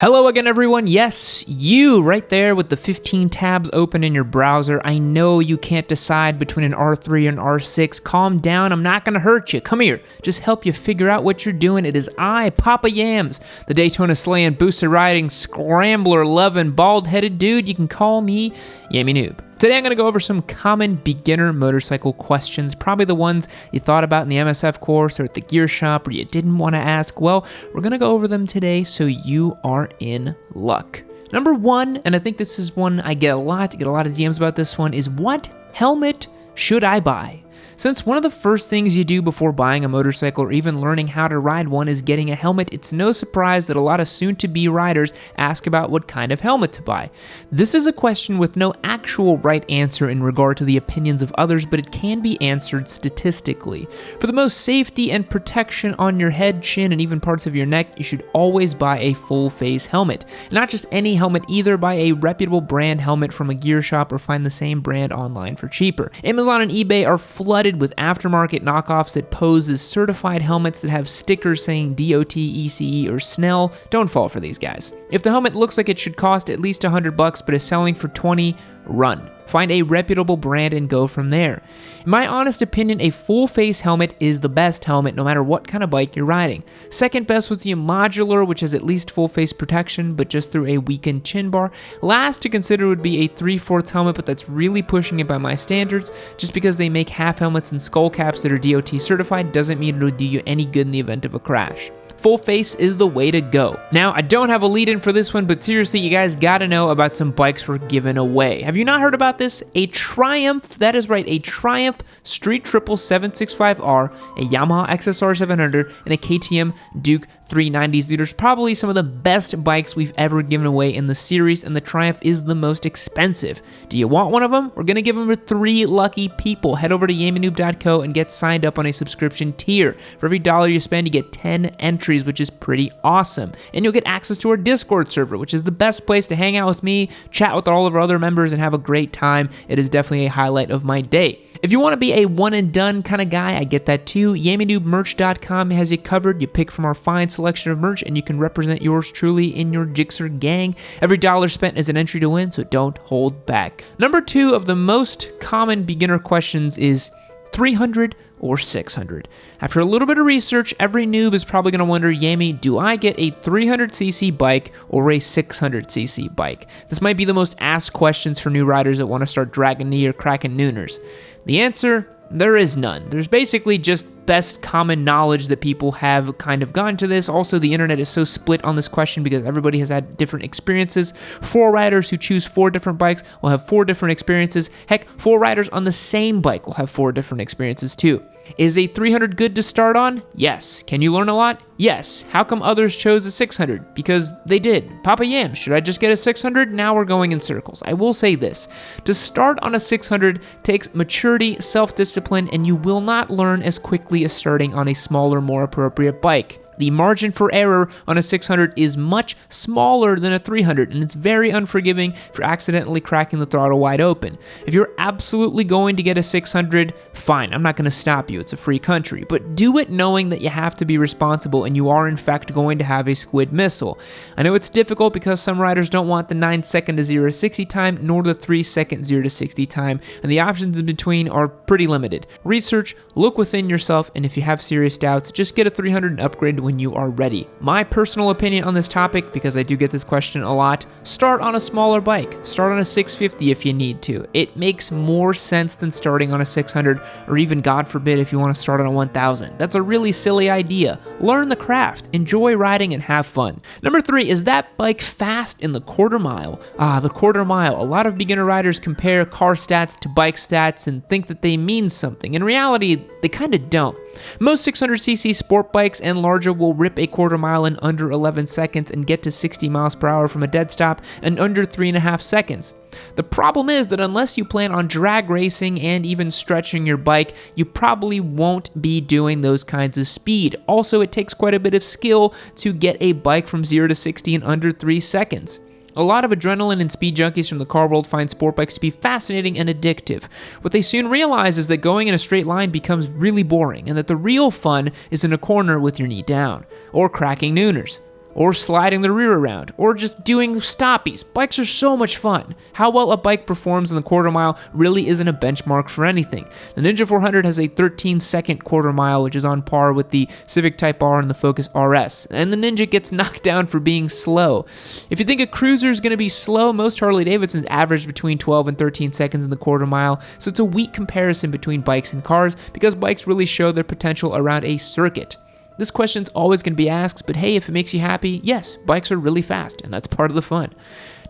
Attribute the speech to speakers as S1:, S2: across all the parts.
S1: Hello again, everyone. Yes, you right there with the 15 tabs open in your browser. I know you can't decide between an R3 and R6. Calm down. I'm not going to hurt you. Come here. Just help you figure out what you're doing. It is I, Papa Yams, the Daytona slaying, Busa riding, scrambler loving, bald-headed dude. You can call me Yammie Noob. Today I'm going to go over some common beginner motorcycle questions, probably the ones you thought about in the MSF course or at the gear shop or you didn't want to ask. Well, we're going to go over them today so you are in luck. Number one, and I think this is one I get a lot of DMs about this one, is what helmet should I buy? Since one of the first things you do before buying a motorcycle or even learning how to ride one is getting a helmet, it's no surprise that a lot of soon-to-be riders ask about what kind of helmet to buy. This is a question with no actual right answer in regard to the opinions of others, but it can be answered statistically. For the most safety and protection on your head, chin, and even parts of your neck, you should always buy a full-face helmet. Not just any helmet either, buy a reputable brand helmet from a gear shop or find the same brand online for cheaper. Amazon and eBay are flooded with aftermarket knockoffs that pose as certified helmets that have stickers saying DOT, ECE, or Snell. Don't fall for these guys. If the helmet looks like it should cost at least $100 but is selling for $20, run. Find a reputable brand and go from there. In my honest opinion, a full-face helmet is the best helmet no matter what kind of bike you're riding. Second best would be a modular, which has at least full-face protection, but just through a weakened chin bar. Last to consider would be a 3/4 helmet, but that's really pushing it by my standards. Just because they make half helmets and skull caps that are DOT certified doesn't mean it'll do you any good in the event of a crash. Full face is the way to go. Now, I don't have a lead-in for this one, but seriously, you guys gotta know about some bikes we're giving away. Have you not heard about this? A Triumph, that is right, a Triumph Street Triple 765R, a Yamaha XSR 700, and a KTM Duke 390s. These are probably some of the best bikes we've ever given away in the series, and the Triumph is the most expensive. Do you want one of them? We're gonna give them to 3 lucky people. Head over to yammynoob.co and get signed up on a subscription tier. For every $1 you spend, you get 10 entries, which is pretty awesome. And you'll get access to our Discord server, which is the best place to hang out with me, chat with all of our other members, and have a great time. It is definitely a highlight of my day. If you want to be a one-and-done kind of guy, I get that too. YammieNoobMerch.com has you covered. You pick from our fine selection of merch, and you can represent yours truly in your Jixer gang. Every $1 spent is an entry to win, so don't hold back. Number 2 of the most common beginner questions is 300 or 600. After a little bit of research, every noob is probably going to wonder, Yammie, do I get a 300cc bike or a 600cc bike? This might be the most asked questions for new riders that want to start dragging knee or cracking nooners. The answer, there is none. There's basically just best common knowledge that people have kind of gone to this. Also, the internet is so split on this question because everybody has had different experiences. 4 riders who choose 4 different bikes will have 4 different experiences. Heck, 4 riders on the same bike will have 4 different experiences too. Is a 300 good to start on? Yes. Can you learn a lot? Yes. How come others chose a 600? Because they did. Papa Yam, should I just get a 600? Now we're going in circles. I will say this. To start on a 600 takes maturity, self-discipline, and you will not learn as quickly as starting on a smaller, more appropriate bike. The margin for error on a 600 is much smaller than a 300, and it's very unforgiving for accidentally cracking the throttle wide open. If you're absolutely going to get a 600, fine, I'm not going to stop you, it's a free country, but do it knowing that you have to be responsible and you are in fact going to have a squid missile. I know it's difficult because some riders don't want the 9-second to 0 to 60 time, nor the 3-second 0 to 60 time, and the options in between are pretty limited. Research, look within yourself, and if you have serious doubts, just get a 300 and upgrade when you are ready. My personal opinion on this topic, because I do get this question a lot, start on a smaller bike. Start on a 650 if you need to. It makes more sense than starting on a 600, or even, God forbid, if you want to start on a 1000. That's a really silly idea. Learn the craft, enjoy riding, and have fun. Number 3, is that bike fast in the quarter mile? The quarter mile. A lot of beginner riders compare car stats to bike stats and think that they mean something. In reality, they kind of don't. Most 600cc sport bikes and larger will rip a quarter mile in under 11 seconds and get to 60 miles per hour from a dead stop in under 3.5 seconds. The problem is that unless you plan on drag racing and even stretching your bike, you probably won't be doing those kinds of speed. Also, it takes quite a bit of skill to get a bike from 0 to 60 in under 3 seconds. A lot of adrenaline and speed junkies from the car world find sport bikes to be fascinating and addictive. What they soon realize is that going in a straight line becomes really boring, and that the real fun is in a corner with your knee down, or cracking nooners. or sliding the rear around, or just doing stoppies. Bikes are so much fun. How well a bike performs in the quarter mile really isn't a benchmark for anything. The Ninja 400 has a 13-second quarter mile, which is on par with the Civic Type R and the Focus RS, and the Ninja gets knocked down for being slow. If you think a cruiser is going to be slow, most Harley Davidsons average between 12 and 13 seconds in the quarter mile, so it's a weak comparison between bikes and cars because bikes really show their potential around a circuit. This question's always going to be asked, but hey, if it makes you happy, yes, bikes are really fast, and that's part of the fun.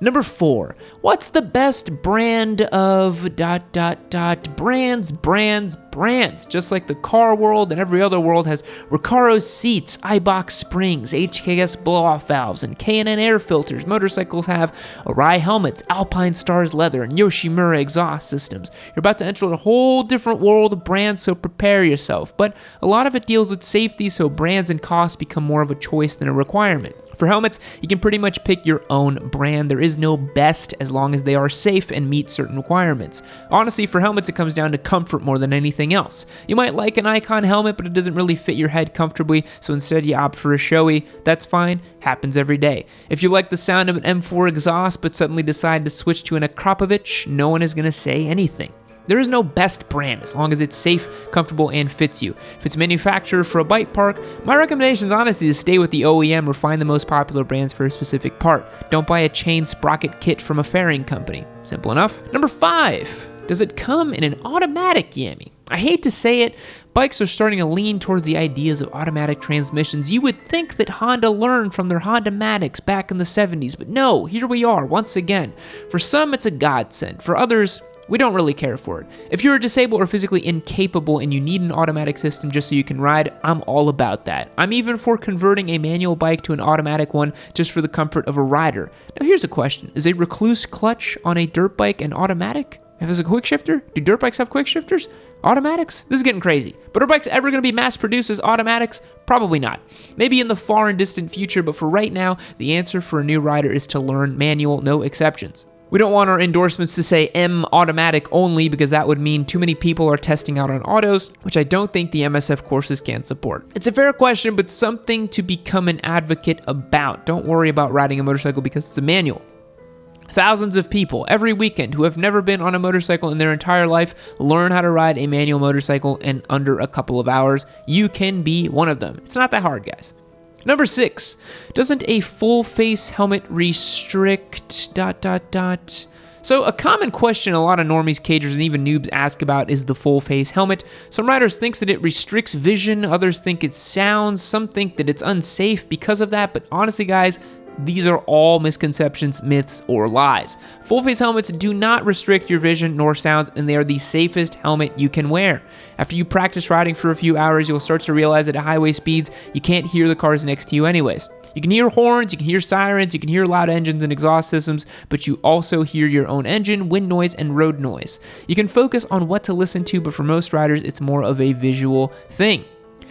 S1: Number 4, what's the best brand of ... brands? Just like the car world and every other world has Recaro seats, iBox springs, HKS blow-off valves, and K&N air filters. Motorcycles have Arai helmets, Alpine Stars leather, and Yoshimura exhaust systems. You're about to enter a whole different world of brands, so prepare yourself. But a lot of it deals with safety, so brands and costs become more of a choice than a requirement. For helmets, you can pretty much pick your own brand. There is no best as long as they are safe and meet certain requirements. Honestly, for helmets, it comes down to comfort more than anything else. You might like an Icon helmet, but it doesn't really fit your head comfortably, so instead you opt for a Shoei. That's fine, happens every day. If you like the sound of an M4 exhaust, but suddenly decide to switch to an Akrapovic, no one is going to say anything. There is no best brand as long as it's safe, comfortable, and fits you. If it's manufactured for a bike park, my recommendation is honestly to stay with the OEM or find the most popular brands for a specific part. Don't buy a chain sprocket kit from a fairing company. Simple enough. Number 5, does it come in an automatic Yammie? I hate to say it, bikes are starting to lean towards the ideas of automatic transmissions. You would think that Honda learned from their Honda-matics back in the 70s, but no, here we are once again. For some, it's a godsend. For others, we don't really care for it. If you're disabled or physically incapable and you need an automatic system just so you can ride, I'm all about that. I'm even for converting a manual bike to an automatic one just for the comfort of a rider. Now here's a question. Is a Recluse clutch on a dirt bike an automatic? If it's a quick shifter, do dirt bikes have quick shifters? Automatics? This is getting crazy. But are bikes ever going to be mass produced as automatics? Probably not. Maybe in the far and distant future, but for right now, the answer for a new rider is to learn manual, no exceptions. We don't want our endorsements to say M automatic only because that would mean too many people are testing out on autos, which I don't think the MSF courses can support. It's a fair question, but something to become an advocate about. Don't worry about riding a motorcycle because it's a manual. Thousands of people every weekend who have never been on a motorcycle in their entire life learn how to ride a manual motorcycle in under a couple of hours. You can be one of them. It's not that hard, guys. Number 6, doesn't a full face helmet restrict ... So a common question a lot of normies, cagers, and even noobs ask about is the full face helmet. Some riders think that it restricts vision, others think it sounds, some think that it's unsafe because of that, but honestly guys, these are all misconceptions, myths, or lies. Full face helmets do not restrict your vision nor sounds, and they are the safest helmet you can wear. After you practice riding for a few hours, you'll start to realize that at highway speeds, you can't hear the cars next to you anyways. You can hear horns, you can hear sirens, you can hear loud engines and exhaust systems, but you also hear your own engine, wind noise, and road noise. You can focus on what to listen to, but for most riders, it's more of a visual thing.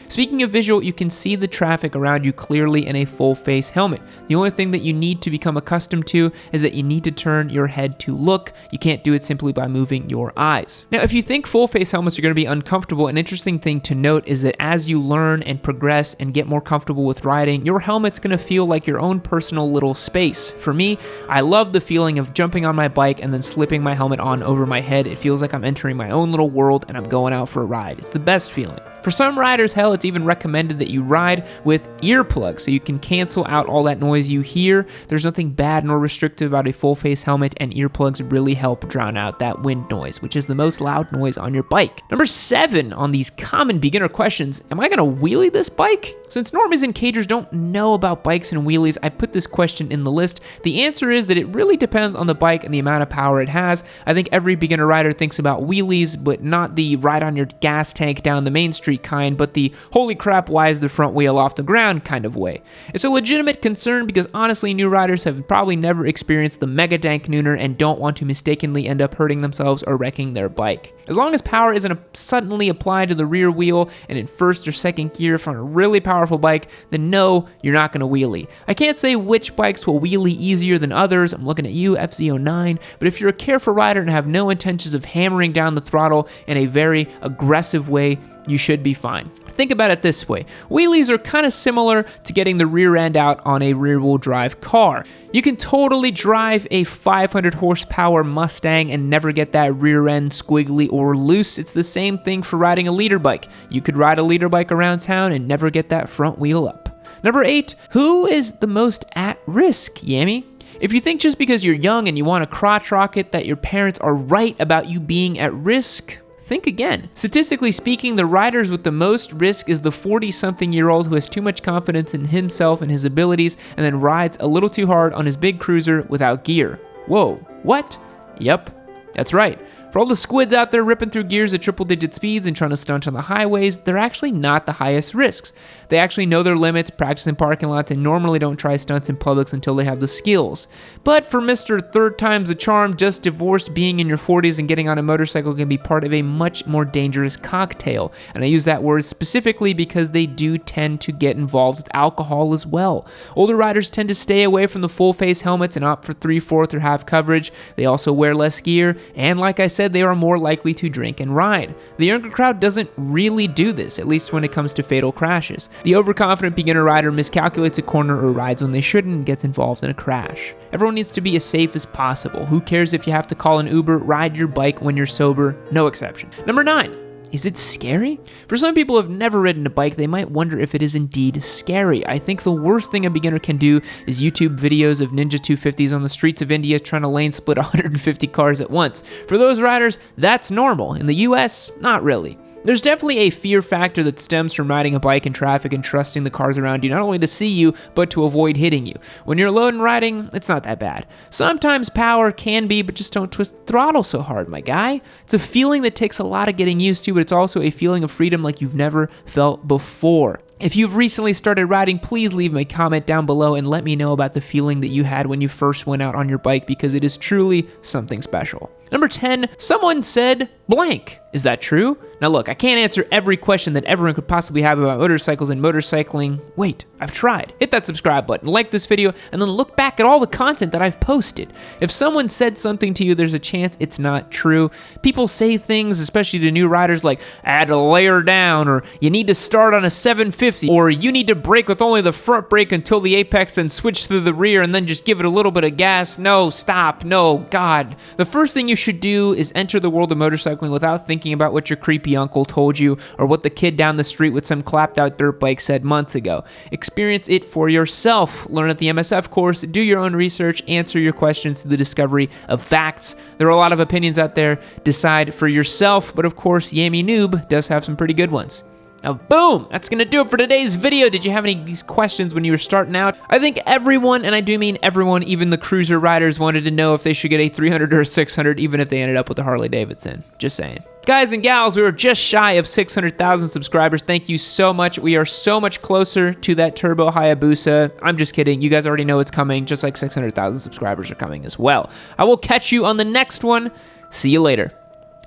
S1: Speaking of visual, you can see the traffic around you clearly in a full face helmet. The only thing that you need to become accustomed to is that you need to turn your head to look. You can't do it simply by moving your eyes. Now, if you think full face helmets are going to be uncomfortable, an interesting thing to note is that as you learn and progress and get more comfortable with riding, your helmet's going to feel like your own personal little space. For me, I love the feeling of jumping on my bike and then slipping my helmet on over my head. It feels like I'm entering my own little world and I'm going out for a ride. It's the best feeling. For some riders, hell, it's even recommended that you ride with earplugs so you can cancel out all that noise you hear. There's nothing bad nor restrictive about a full face helmet, and earplugs really help drown out that wind noise, which is the most loud noise on your bike. Number 7 on these common beginner questions, am I gonna wheelie this bike? Since normies and cagers don't know about bikes and wheelies, I put this question in the list. The answer is that it really depends on the bike and the amount of power it has. I think every beginner rider thinks about wheelies, but not the ride on your gas tank down the main street kind, but the holy crap, why is the front wheel off the ground kind of way. It's a legitimate concern because honestly, new riders have probably never experienced the mega dank nooner and don't want to mistakenly end up hurting themselves or wrecking their bike. As long as power isn't suddenly applied to the rear wheel and in first or second gear from a really powerful bike, then no, you're not going to wheelie. I can't say which bikes will wheelie easier than others. I'm looking at you, FZ09, but if you're a careful rider and have no intentions of hammering down the throttle in a very aggressive way, you should be fine. Think about it this way. Wheelies are kind of similar to getting the rear end out on a rear-wheel drive car. You can totally drive a 500 horsepower Mustang and never get that rear end squiggly or loose. It's the same thing for riding a leader bike. You could ride a leader bike around town and never get that front wheel up. Number 8, who is the most at risk, Yammie? If you think just because you're young and you want a crotch rocket that your parents are right about you being at risk, think again. Statistically speaking, the riders with the most risk is the 40-something-year-old who has too much confidence in himself and his abilities and then rides a little too hard on his big cruiser without gear. Whoa, what? Yep, that's right. For all the squids out there ripping through gears at triple-digit speeds and trying to stunt on the highways, they're actually not the highest risks. They actually know their limits, practice in parking lots, and normally don't try stunts in Publix until they have the skills. But for Mr. Third Time's the Charm, just divorced, being in your 40s and getting on a motorcycle can be part of a much more dangerous cocktail. And I use that word specifically because they do tend to get involved with alcohol as well. Older riders tend to stay away from the full-face helmets and opt for 3/4 or half coverage. They also wear less gear, and like I said, they are more likely to drink and ride. The younger crowd doesn't really do this, at least when it comes to fatal crashes. The overconfident beginner rider miscalculates a corner or rides when they shouldn't and gets involved in a crash. Everyone needs to be as safe as possible. Who cares if you have to call an Uber? Ride your bike when you're sober, no exception. Number 9. Is it scary? For some people who have never ridden a bike, they might wonder if it is indeed scary. I think the worst thing a beginner can do is YouTube videos of Ninja 250s on the streets of India trying to lane split 150 cars at once. For those riders, that's normal. In the US, not really. There's definitely a fear factor that stems from riding a bike in traffic and trusting the cars around you not only to see you, but to avoid hitting you. When you're alone riding, it's not that bad. Sometimes power can be, but just don't twist the throttle so hard, my guy. It's a feeling that takes a lot of getting used to, but it's also a feeling of freedom like you've never felt before. If you've recently started riding, please leave me a comment down below and let me know about the feeling that you had when you first went out on your bike, because it is truly something special. Number 10, someone said blank. Is that true? Now look, I can't answer every question that everyone could possibly have about motorcycles and motorcycling. Wait, I've tried. Hit that subscribe button, like this video, and then look back at all the content that I've posted. If someone said something to you, there's a chance it's not true. People say things, especially to new riders, like add a layer down, or you need to start on a 750, or you need to brake with only the front brake until the apex, then switch to the rear and then just give it a little bit of gas. No, stop, no, God. The first thing you should do is enter the world of motorcycling without thinking about what your creepy uncle told you or what the kid down the street with some clapped out dirt bike said months ago. Experience it for yourself. Learn at the MSF course, do your own research, answer your questions through the discovery of facts. There are a lot of opinions out there. Decide for yourself, but of course, Yammie Noob does have some pretty good ones. Now, boom, that's gonna do it for today's video. Did you have any of these questions when you were starting out? I think everyone, and I do mean everyone, even the cruiser riders, wanted to know if they should get a 300 or a 600, even if they ended up with a Harley Davidson. Just saying. Guys and gals, we were just shy of 600,000 subscribers. Thank you so much. We are so much closer to that Turbo Hayabusa. I'm just kidding. You guys already know it's coming, just like 600,000 subscribers are coming as well. I will catch you on the next one. See you later.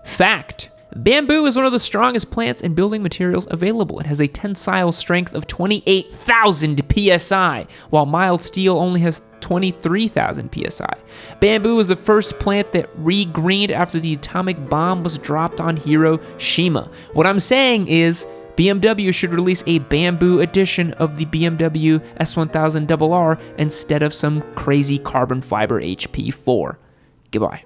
S1: Fact. Bamboo is one of the strongest plants and building materials available. It has a tensile strength of 28,000 psi, while mild steel only has 23,000 psi. Bamboo was the first plant that regreened after the atomic bomb was dropped on Hiroshima. What I'm saying is, BMW should release a bamboo edition of the BMW S1000RR instead of some crazy carbon fiber HP4. Goodbye.